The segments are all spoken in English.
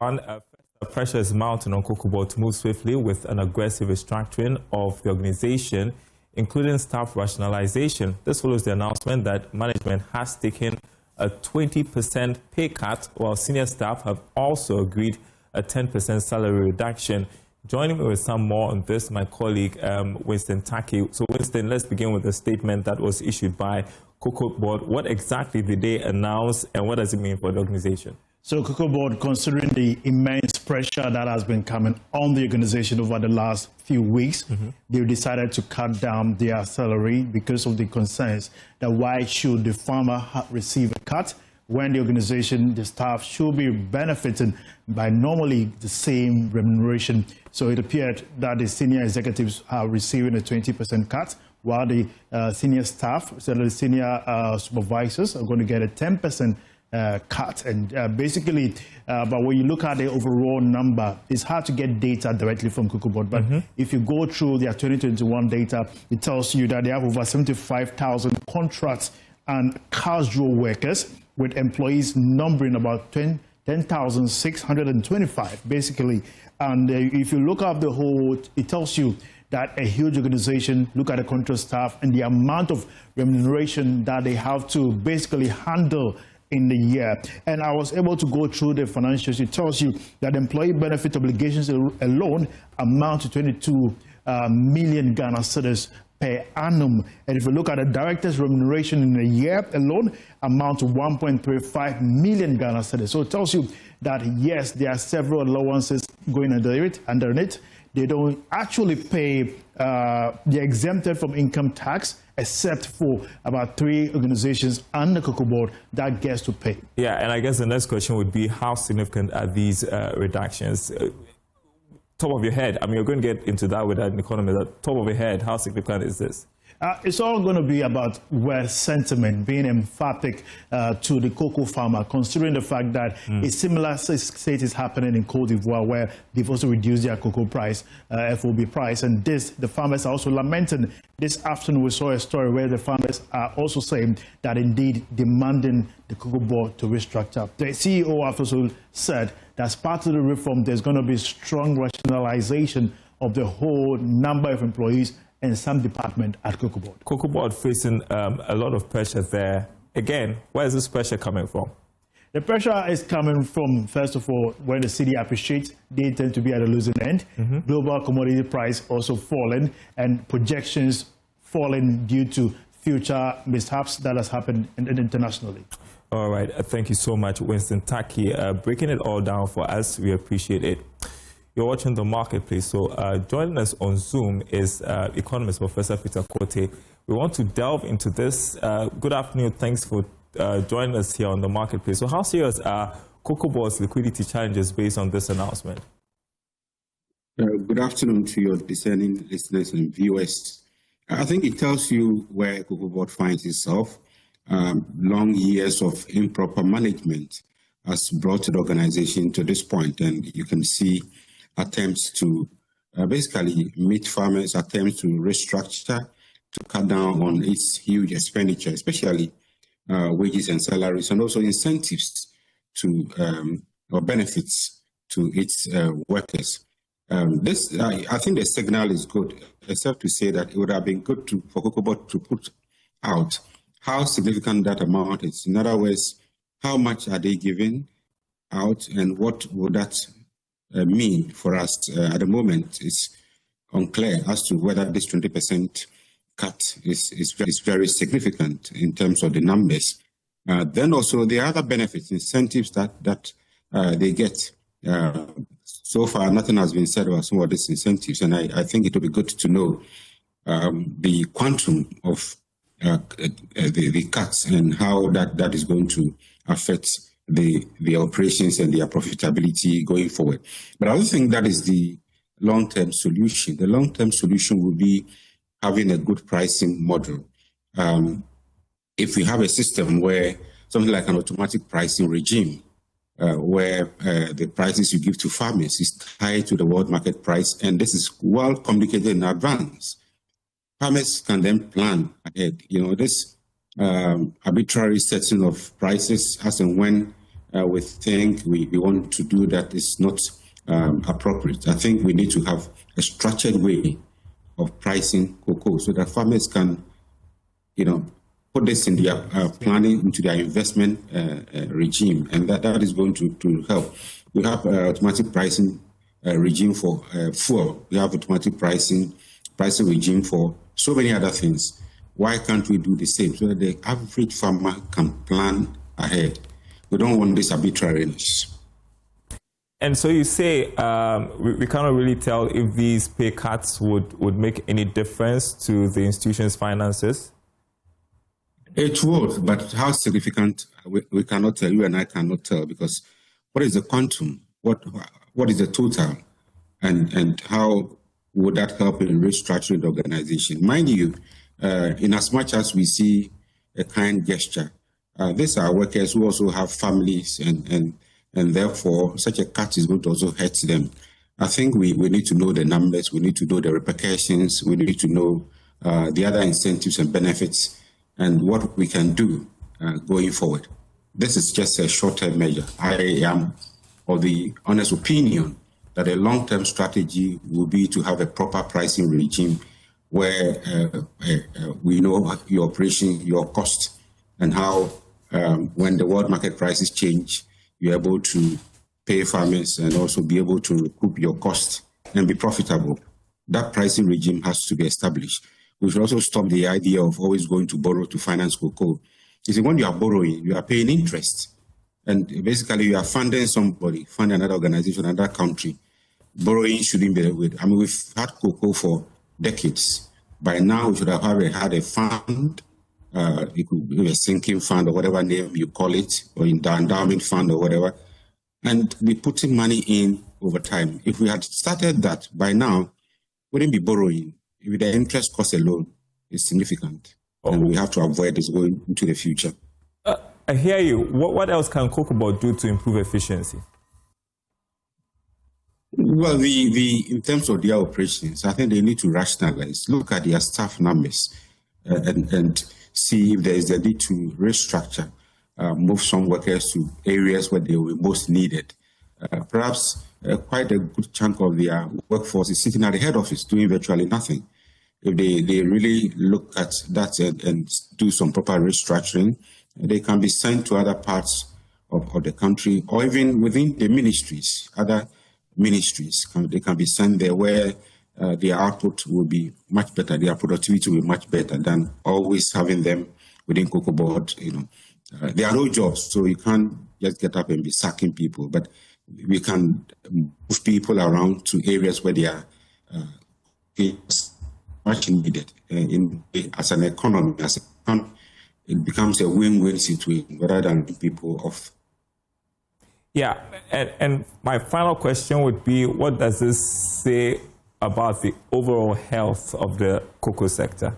Pressure is mounting on COCOBOD to move swiftly with an aggressive restructuring of the organization, including staff rationalization. This follows the announcement that management has taken a 20% pay cut, while senior staff have also agreed a 10% salary reduction. Joining me with some more on this, my colleague Winston Taki. So Winston, let's begin with a statement that was issued by COCOBOD. What exactly did they announce and what does it mean for the organization? So COCOBOD, considering the immense pressure that has been coming on the organization over the last few weeks, they decided to cut down their salary because of the concerns that why should the farmer receive a cut when the organization, the staff should be benefiting by normally the same remuneration. So it appeared that the senior executives are receiving a 20% cut, while the senior staff, so the senior supervisors are going to get a 10% cut. And basically, but when you look at the overall number, it's hard to get data directly from COCOBOD. But if you go through their 2021 data, it tells you that they have over 75,000 contracts and casual workers, with employees numbering about 10,625, basically. And if you look up the whole, it tells you that a huge organization, look at the contract staff and the amount of remuneration that they have to basically handle in the year. And I was able to go through the financials. It tells you that employee benefit obligations alone amount to 22 million Ghana cedis per annum. And if you look at the director's remuneration in a year alone, amount to 1.35 million Ghana cedis. So it tells you that yes, there are several allowances going underneath. They don't actually pay, they're exempted from income tax, except for about 3 organizations under COCOBOD that gets to pay. Yeah, and I guess the next question would be, how significant are these reductions? Top of your head, I mean, you're going to get into that with an economist, but top of your head, how significant is this? It's all going to be about wealth sentiment, being emphatic to the cocoa farmer, considering the fact that a similar state is happening in Côte d'Ivoire, where they've also reduced their cocoa price, FOB price. And this, the farmers are also lamenting. This afternoon, we saw a story where the farmers are also saying that indeed demanding the COCOBOD to restructure. The CEO also said that as part of the reform, there's going to be strong rationalization of the whole number of employees in some department at COCOBOD. COCOBOD facing a lot of pressure there. Again, where is this pressure coming from? The pressure is coming from, first of all, when the city appreciates, they tend to be at a losing end. Global commodity price also falling, and projections falling due to future mishaps that has happened internationally. All right. Thank you so much, Winston Taki. Breaking it all down for us, we appreciate it. You're watching The Marketplace. So joining us on Zoom is economist Professor Peter Quartey. We want to delve into this. Good afternoon. Thanks for joining us here on The Marketplace. So how serious are COCOBOD's liquidity challenges based on this announcement? Good afternoon to your discerning listeners and viewers. I think it tells you where COCOBOD finds itself. Long years of improper management has brought the organization to this point, and you can see attempts to basically meet farmers, attempts to restructure, to cut down on its huge expenditure, especially wages and salaries, and also incentives to or benefits to its workers. I think the signal is good, except to say that it would have been good for COCOBOD to put out how significant that amount is. In other words, how much are they giving out, and what would that mean for us? At the moment, it's unclear as to whether this 20% cut is very significant in terms of the numbers. Then also the other benefits, incentives that they get. So far, nothing has been said about some of these incentives, and I think it would be good to know the quantum of the cuts and how that is going to affect the operations and their profitability going forward. But I don't think that is the long-term solution. The long-term solution will be having a good pricing model. If we have a system where something like an automatic pricing regime, where the prices you give to farmers is tied to the world market price, and this is well communicated in advance, farmers can then plan ahead. You know, this arbitrary setting of prices as and when we think we want to do that is not appropriate. I think we need to have a structured way of pricing cocoa so that farmers can, put this in their planning, into their investment regime, and that is going to help. We have automatic pricing regime for fuel. We have automatic pricing regime for so many other things. Why can't we do the same so that the average farmer can plan ahead? We don't want this arbitrariness. And so you say we cannot really tell if these pay cuts would make any difference to the institution's finances? It would, but how significant, we cannot tell. You and I cannot tell, because what is the quantum? What is the total? And how would that help in restructuring the organization? Mind you, in as much as we see a kind gesture, these are workers who also have families, and therefore such a cut is going to also hurt them. I think we need to know the numbers, we need to know the repercussions, we need to know the other incentives and benefits, and what we can do going forward. This is just a short-term measure. I am of the honest opinion that a long-term strategy will be to have a proper pricing regime where we know your operation, your cost, and how when the world market prices change, you're able to pay farmers and also be able to recoup your cost and be profitable. That pricing regime has to be established. We should also stop the idea of always going to borrow to finance cocoa. You see, when you are borrowing, you are paying interest. And basically, you are funding somebody, funding another organization, another country. Borrowing shouldn't be with. I mean, we've had cocoa for decades. By now, we should have had a fund. It could be a sinking fund or whatever name you call it, or in the endowment fund or whatever, and be putting money in over time. If we had started that by now, we wouldn't be borrowing. If the interest cost alone is significant, and we have to avoid this going into the future. I hear you. What else can COCOBOD do to improve efficiency? Well, in terms of their operations, I think they need to rationalize, look at their staff numbers, and see if there is a need to restructure, move some workers to areas where they were most needed. Perhaps quite a good chunk of their workforce is sitting at the head office doing virtually nothing. If they really look at that and do some proper restructuring, they can be sent to other parts of the country, or even within the ministries, other ministries. They can be sent there where their output will be much better, their productivity will be much better than always having them within COCOBOD. There are no jobs, so you can't just get up and be sacking people, but we can move people around to areas where they are much needed. As an economy, it becomes a win-win situation rather than people off. Yeah, and my final question would be, what does this say about the overall health of the cocoa sector?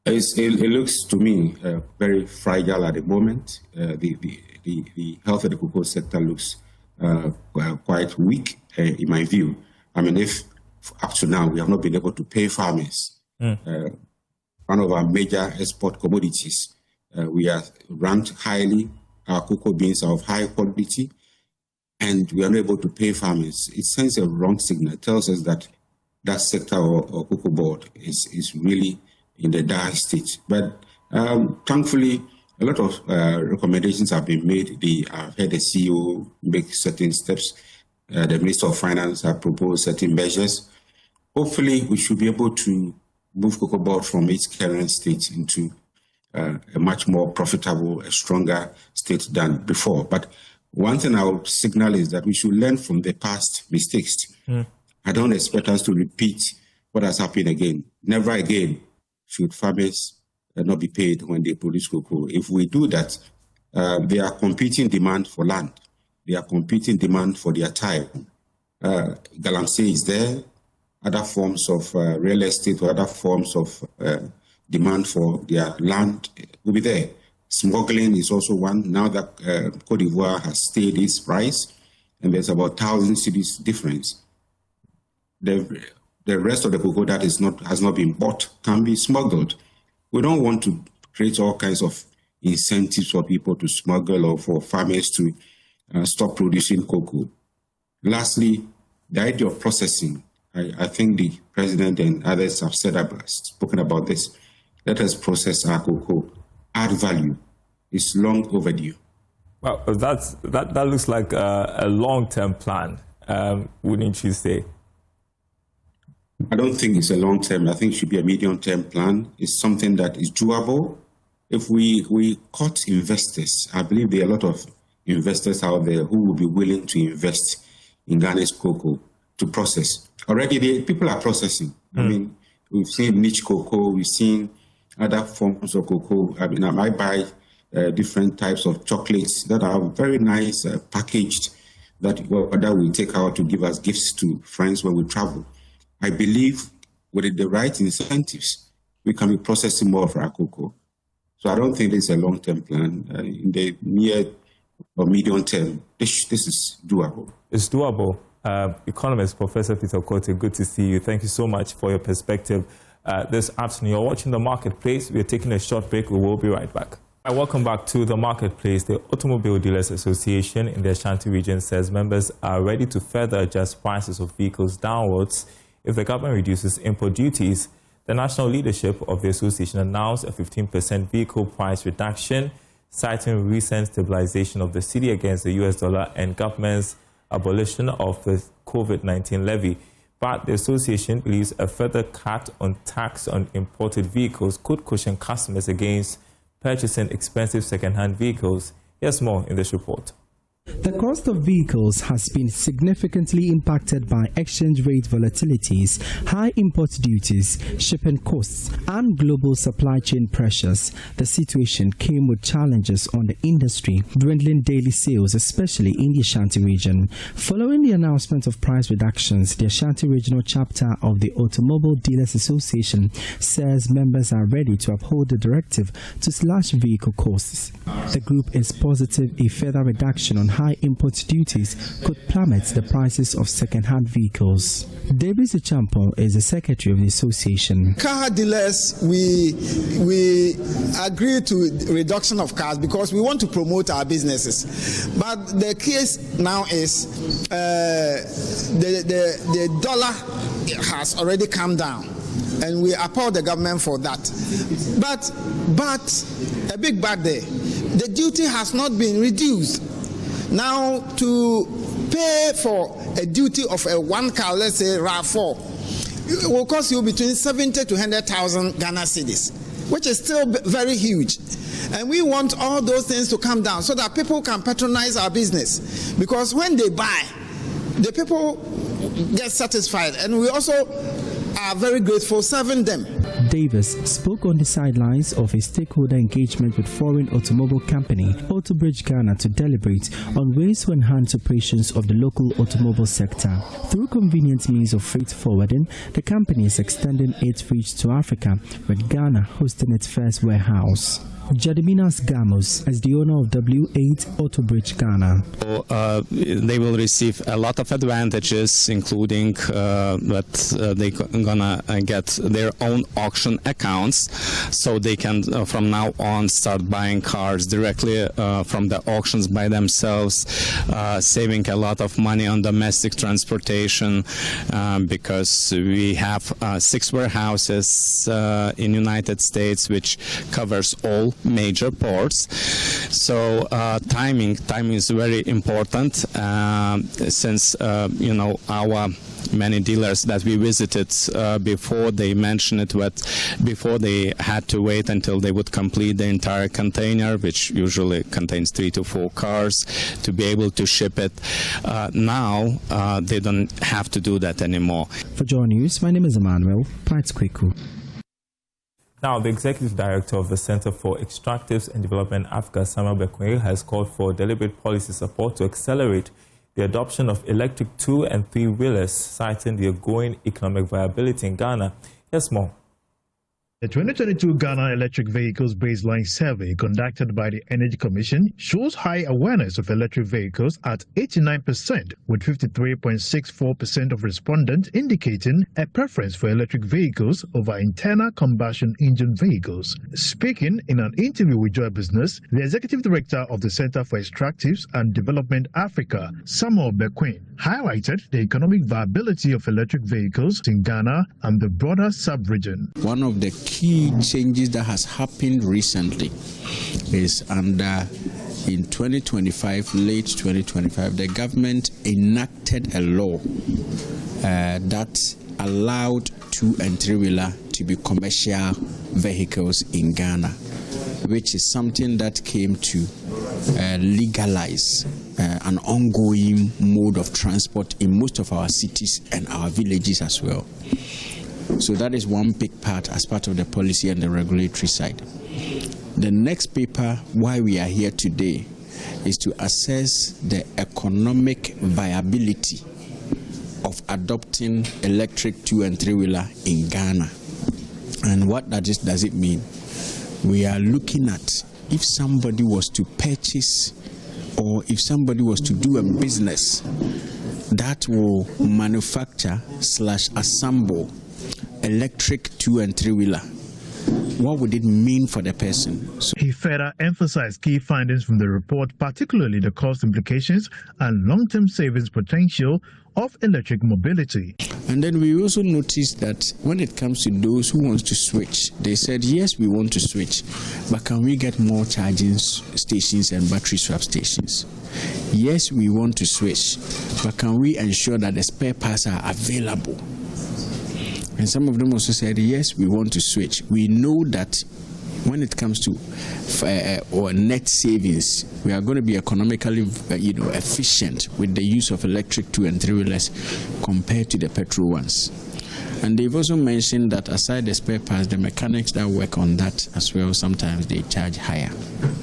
It looks to me very fragile at the moment. The health of the cocoa sector looks quite weak, in my view. I mean, if up to now we have not been able to pay farmers, one of our major export commodities, we are ranked highly. Our cocoa beans are of high quality, and we are not able to pay farmers. It sends a wrong signal. It tells us that that sector or COCOBOD is really in the dire state. But thankfully, a lot of recommendations have been made. I've heard the CEO make certain steps. The Minister of Finance have proposed certain measures. Hopefully, we should be able to move COCOBOD from its current state into a much more profitable, a stronger state than before. But one thing I would signal is that we should learn from the past mistakes. I don't expect us to repeat what has happened again. Never again should farmers not be paid when they produce cocoa. If we do that, they are competing demand for land. They are competing demand for their time. Galamsey is there. Other forms of real estate or other forms of demand for their land will be there. Smuggling is also one. Now that Cote d'Ivoire has stayed its price, and there's about 1,000 cities difference. The rest of the cocoa that has not been bought can be smuggled. We don't want to create all kinds of incentives for people to smuggle or for farmers to stop producing cocoa. Lastly, the idea of processing. I think the president and others have spoken about this. Let us process our cocoa, add value. It's long overdue. Well, that looks like a long-term plan, wouldn't you say? I don't think it's a long-term. I think it should be a medium-term plan. It's something that is doable. If we caught investors, I believe there are a lot of investors out there who will be willing to invest in Ghana's cocoa to process. Already, people are processing. I mean, we've seen niche cocoa, we've seen other forms of cocoa. I mean, I might buy different types of chocolates that are very nice, packaged, that we take out to give as gifts to friends when we travel. I believe with the right incentives, we can be processing more of our cocoa. So I don't think this is a long-term plan. In the near or medium term, this is doable. It's doable. Economist Professor Peter Kote, good to see you. Thank you so much for your perspective this afternoon. You're watching The Marketplace. We're taking a short break. We will be right back. Welcome back to The Marketplace. The Automobile Dealers Association in the Ashanti region says members are ready to further adjust prices of vehicles downwards if the government reduces import duties. The national leadership of the association announced a 15% vehicle price reduction, citing recent stabilization of the cedi against the US dollar and government's abolition of the COVID-19 levy. But the association believes a further cut on tax on imported vehicles could cushion customers against purchasing expensive second-hand vehicles. Here's more in this report. The cost of vehicles has been significantly impacted by exchange rate volatilities, high import duties, shipping costs, and global supply chain pressures. The situation came with challenges on the industry, dwindling daily sales, especially in the Ashanti region. Following the announcement of price reductions, the Ashanti Regional Chapter of the Automobile Dealers Association says members are ready to uphold the directive to slash vehicle costs. The group is positive a further reduction on high import duties could plummet the prices of second-hand vehicles. Davis Echampo is the secretary of the association. Car dealers, we agree to reduction of cars because we want to promote our businesses. But the case now is the dollar has already come down, and we applaud the government for that. But a big but there, the duty has not been reduced. Now, to pay for a duty of a one car, let's say RAV4, it will cost you between 70 to 100,000 Ghana cedis, which is still very huge. And we want all those things to come down so that people can patronize our business. Because when they buy, the people get satisfied. And we also are very grateful serving them. Davis spoke on the sidelines of a stakeholder engagement with foreign automobile company Autobridge Ghana to deliberate on ways to enhance operations of the local automobile sector. Through convenient means of freight forwarding, the company is extending its reach to Africa, with Ghana hosting its first warehouse. Jadiminas Gamos is the owner of W8 Autobridge Ghana. They will receive a lot of advantages, including that they're gonna get their own auction accounts, so they can from now on start buying cars directly from the auctions by themselves, saving a lot of money on domestic transportation because we have 6 warehouses in United States, which covers all major ports. So timing is very important since our many dealers that we visited before, they mentioned it, but before they had to wait until they would complete the entire container, which usually contains 3 to 4 cars, to be able to ship it. Now they don't have to do that anymore. For Joy News, my name is Emmanuel Kweku. Now, the Executive Director of the Center for Extractives and Development, Africa, Samuel Bekwai, has called for deliberate policy support to accelerate the adoption of electric 2- and 3-wheelers, citing the ongoing economic viability in Ghana. Yes, more. The 2022 Ghana Electric Vehicles Baseline Survey conducted by the Energy Commission shows high awareness of electric vehicles at 89%, with 53.64% of respondents indicating a preference for electric vehicles over internal combustion engine vehicles. Speaking in an interview with Joy Business, the Executive Director of the Center for Extractives and Development Africa, Samuel Bequin, highlighted the economic viability of electric vehicles in Ghana and the broader sub-region. One of the key changes that has happened recently is in 2025, late 2025, the government enacted a law that allowed 2- and 3-wheeler to be commercial vehicles in Ghana, which is something that came to legalize an ongoing mode of transport in most of our cities and our villages as well. So that is one big part as part of the policy and the regulatory side. The next paper, why we are here today, is to assess the economic viability of adopting electric 2- and 3-wheeler in Ghana. And what does it mean? We are looking at if somebody was to purchase or if somebody was to do a business that will manufacture/assemble electric 2- and 3-wheeler, what would it mean for the person? He further emphasized key findings from the report, particularly the cost implications and long-term savings potential of electric mobility. And then we also noticed that when it comes to those who want to switch, they said, yes, we want to switch, but can we get more charging stations and battery swap stations? Yes, we want to switch, but can we ensure that the spare parts are available? And some of them also said, yes, we want to switch. We know that when it comes to or net savings, we are going to be economically efficient with the use of electric 2- and 3-wheelers compared to the petrol ones. And they've also mentioned that aside the spare parts, the mechanics that work on that as well, sometimes they charge higher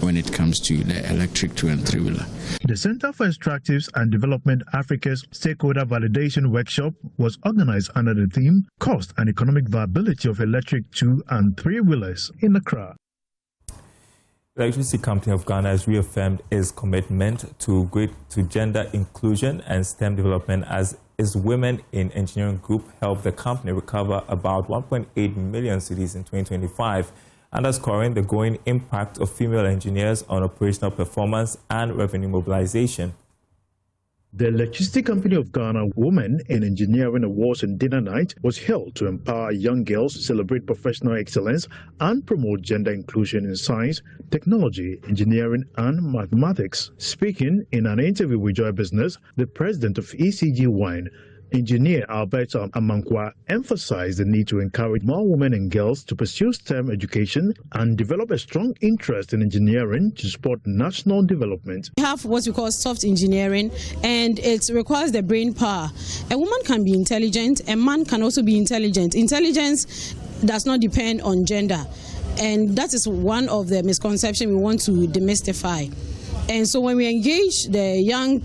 when it comes to the electric 2- and 3-wheeler. The Center for Extractives and Development Africa's Stakeholder Validation Workshop was organized under the theme Cost and Economic Viability of Electric 2- and 3-wheelers in Accra. The Electricity Company of Ghana has reaffirmed its commitment to gender inclusion and STEM development as its Women in Engineering group helped the company recover about 1.8 million cedis in 2025, underscoring the growing impact of female engineers on operational performance and revenue mobilization. The Electricity Company of Ghana Women in Engineering Awards and Dinner Night was held to empower young girls, celebrate professional excellence, and promote gender inclusion in science, technology, engineering, and mathematics. Speaking in an interview with Joy Business, the president of ECG Wine, Engineer Alberta Amankwa, emphasized the need to encourage more women and girls to pursue STEM education and develop a strong interest in engineering to support national development. We have what we call soft engineering, and it requires the brain power. A woman can be intelligent, a man can also be intelligent. Intelligence does not depend on gender, and that is one of the misconceptions we want to demystify. And so when we engage the young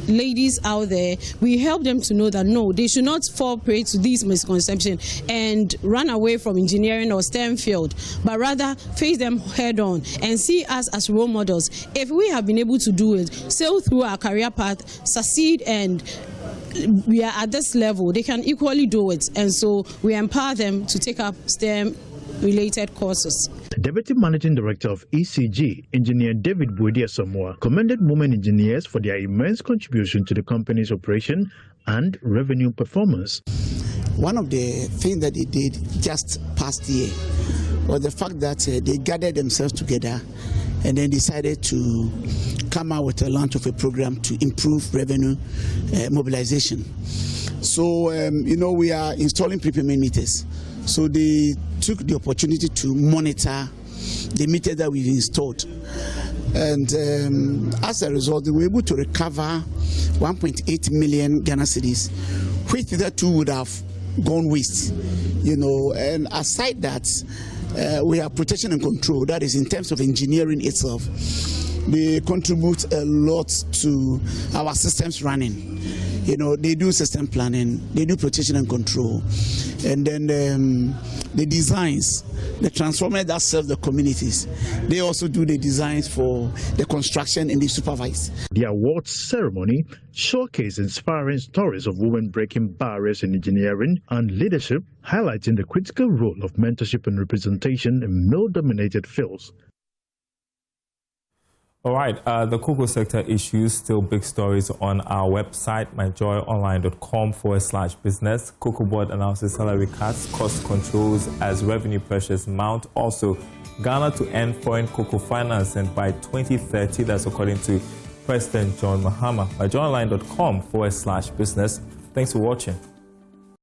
ladies out there, we help them to know that no, they should not fall prey to these misconceptions and run away from engineering or STEM field, but rather face them head on and see us as role models. If we have been able to do it, sail through our career path, succeed, and we are at this level, they can equally do it. And so we empower them to take up STEM-related courses. Deputy Managing Director of ECG, Engineer David Buedia Samoa, commended women engineers for their immense contribution to the company's operation and revenue performance. One of the things that they did just past year was the fact that they gathered themselves together and then decided to come out with a launch of a program to improve revenue mobilization. So, we are installing prepayment meters. So they took the opportunity to monitor the meter that we've installed. And as a result, they were able to recover 1.8 million Ghana cedis, which the two would have gone waste. And aside that, we have protection and control. That is in terms of engineering itself. They contribute a lot to our systems running. You know, they do system planning, they do protection and control, and then the designs, the transformers that serve the communities. They also do the designs for the construction and they supervise. The awards ceremony showcased inspiring stories of women breaking barriers in engineering and leadership, highlighting the critical role of mentorship and representation in male-dominated fields. All right, the cocoa sector issues, still big stories on our website, myjoyonline.com/business. COCOBOD announces salary cuts, cost controls as revenue pressures mount. Also, Ghana to end foreign cocoa financing by 2030. That's according to President John Mahama. myjoyonline.com/business. Thanks for watching.